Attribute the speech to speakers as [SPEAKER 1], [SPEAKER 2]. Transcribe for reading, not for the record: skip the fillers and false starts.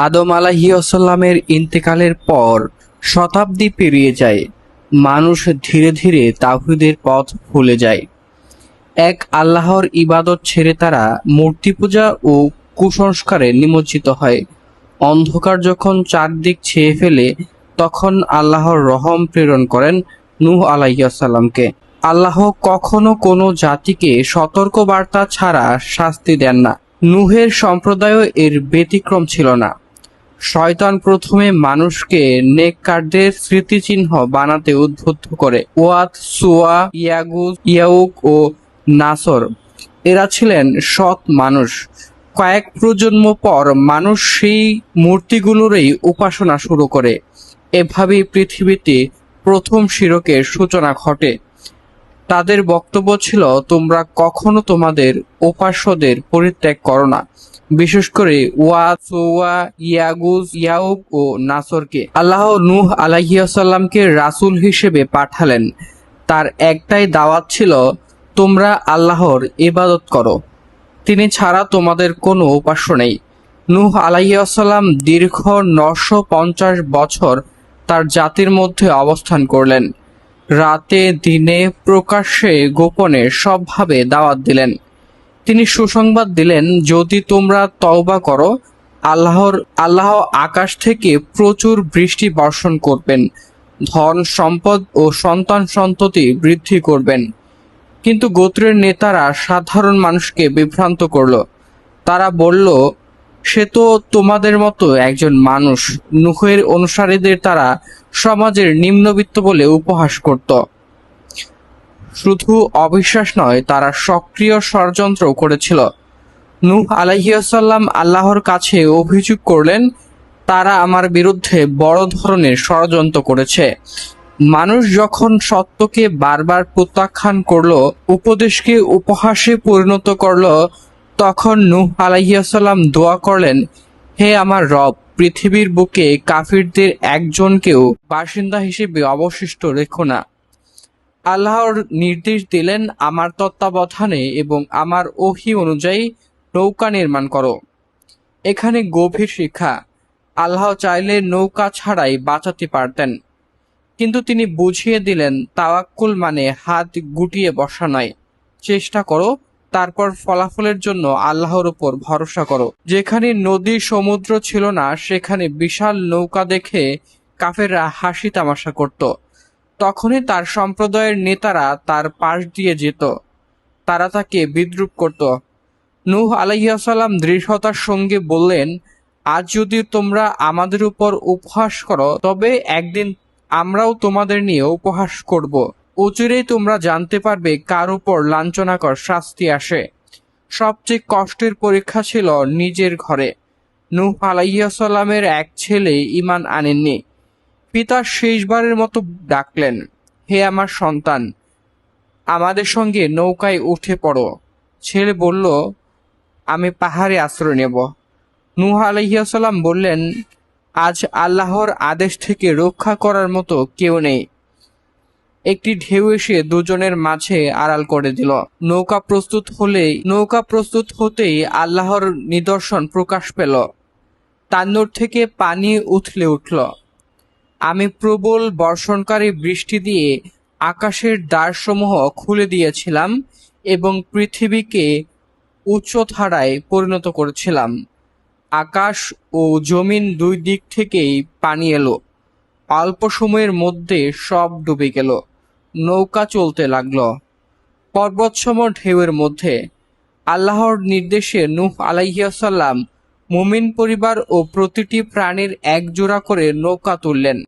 [SPEAKER 1] আদম আলাইহিসসালামের ইন্তেকালের পর শতাব্দী পেরিয়ে যায়। মানুষ ধীরে ধীরে তাওহীদের পথ ভুলে যায়। এক আল্লাহর ইবাদত ছেড়ে তারা মূর্তি পূজা ও কুসংস্কারে নিমজ্জিত হয়। অন্ধকার যখন চারদিক ছেয়ে ফেলে, তখন আল্লাহর রহম প্রেরণ করেন নূহ আলাইহিসসালামকে। আল্লাহ কখনো কোনো জাতিকে সতর্ক বার্তা ছাড়া শাস্তি দেন না। নূহের সম্প্রদায়ও এর ব্যতিক্রম ছিল না। শয়তান প্রথমে মানুষকে নেককারদের স্মৃতিচিহ্ন বানাতে উদ্বুদ্ধ করে। ওয়াত, সুয়া, ইয়াগুজ, ইয়াউক ও নাসর এরা ছিলেন সৎ মানুষ। কয়েক প্রজন্ম পর মানুষ সেই মূর্তিগুলোরই উপাসনা শুরু করে। এভাবেই পৃথিবীতে প্রথম শিরকের সূচনা ঘটে। তাদের বক্তব্য ছিল, তোমরা কখনো তোমাদের উপাস্যদের পরিত্যাগ করো না, বিশেষ করে ওয়াত, সুওয়া, ইয়াগুজ, ইয়াউক ও নাসরকে। আল্লাহ নূহ আলাইহিসসালামকে রাসূল হিসেবে পাঠালেন। তার একটাই দাওয়াত ছিল, তোমরা আল্লাহর ইবাদত করো, তিনি ছাড়া তোমাদের কোনো উপাস্য নেই। নূহ আলাইহিসসালাম দীর্ঘ 950 বছর তার জাতির মধ্যে অবস্থান করলেন। রাতে দিনে প্রকাশ্যে গোপনে সবভাবে দাওয়াত দিলেন। তিনি সুসংবাদ দিলেন, যদি তোমরা তওবা করো, আল্লাহ আকাশ থেকে প্রচুর বৃষ্টি বর্ষণ করবেন, ধন সম্পদ ও সন্তান সন্ততি বৃদ্ধি করবেন। কিন্তু গোত্রের নেতারা সাধারণ মানুষকে বিভ্রান্ত করল। তারা বলল, সে তো তোমাদের মতো একজন মানুষ। নূহের অনুসারীদের তারা সমাজের নিম্নবিত্ত বলে উপহাস করত। শুধু অবিশ্বাস নয়, তারা সক্রিয় ষড়যন্ত্র করেছিল। নূহ আলাইহিসসালাম আল্লাহর কাছে অভিযোগ করলেন, তারা আমার বিরুদ্ধে বড় ধরনের ষড়যন্ত্র করেছে। মানুষ যখন সত্যকে বারবার প্রত্যাখ্যান করল, উপদেশকে উপহাসে পরিণত করল, তখন নূহ আলাইহিসসালাম দোয়া করলেন, হে আমার রব, পৃথিবীর বুকে কাফিরদের একজনকেও বাসিন্দা হিসেবে অবশিষ্ট রেখো না। আল্লাহর নির্দেশ দিলেন, আমার তত্ত্বাবধানে এবং আমার ওহী অনুযায়ী নৌকা নির্মাণ করো। এখানে গভীর শিক্ষা। আল্লাহ চাইলে নৌকা ছাড়াই বাঁচাতে পারতেন, কিন্তু তিনি বুঝিয়ে দিলেন, তাওয়াক্কুল মানে হাত গুটিয়ে বসা নয়। চেষ্টা করো, তারপর ফলাফলের জন্য আল্লাহর উপর ভরসা করো। যেখানে নদী সমুদ্র ছিল না, সেখানে বিশাল নৌকা দেখে কাফেররা হাসি তামাশা করত। তখনই তার সম্প্রদায়ের নেতারা তার পাশ দিয়ে যেত। তারা তাকে বিদ্রূপ করত। নূহ আলাইহিসসালাম দৃঢ়তার সঙ্গে বললেন, আজ যদি তোমরা আমাদের উপর উপহাস করো, তবে একদিন আমরাও তোমাদের নিয়ে উপহাস করব। অচিরেই তোমরা জানতে পারবে কার উপর লাঞ্ছনাকর শাস্তি আসে। সবচেয়ে কষ্টের পরীক্ষা ছিল নিজের ঘরে। নূহ আলাইহিসসালামের এক ছেলে ঈমান আনেননি। পিতা শেষবারের মতো ডাকলেন, হে আমার সন্তান, আমাদের সঙ্গে নৌকায় উঠে পড়ো। ছেলে বলল, আমি পাহাড়ে আশ্রয় নেব। নূহ আলাইহিসসালাম বললেন, আজ আল্লাহর আদেশ থেকে রক্ষা করার মতো কেউ নেই। একটি ঢেউ এসে দুজনের মাঝে আড়াল করে দিল। নৌকা প্রস্তুত হতেই আল্লাহর নিদর্শন প্রকাশ পেল। তান্নুর থেকে পানি উথলে উঠল। আমি প্রবল বর্ষণকারী বৃষ্টি দিয়ে আকাশের দ্বারসমূহ খুলে দিয়েছিলাম এবং পৃথিবীকে উচ্চধারায় পরিণত করেছিলাম। আকাশ ও জমিন দুই দিক থেকেই পানি এলো। অল্প সময়ের মধ্যে সব ডুবে গেল। নৌকা চলতে লাগলো পর্বতসম ঢেউয়ের মধ্যে। আল্লাহর নির্দেশে নূহ আলাইহিসসালাম মুমিন পরিবার ও প্রতিটি প্রাণীর এক জোড়া করে নৌকা তুললেন।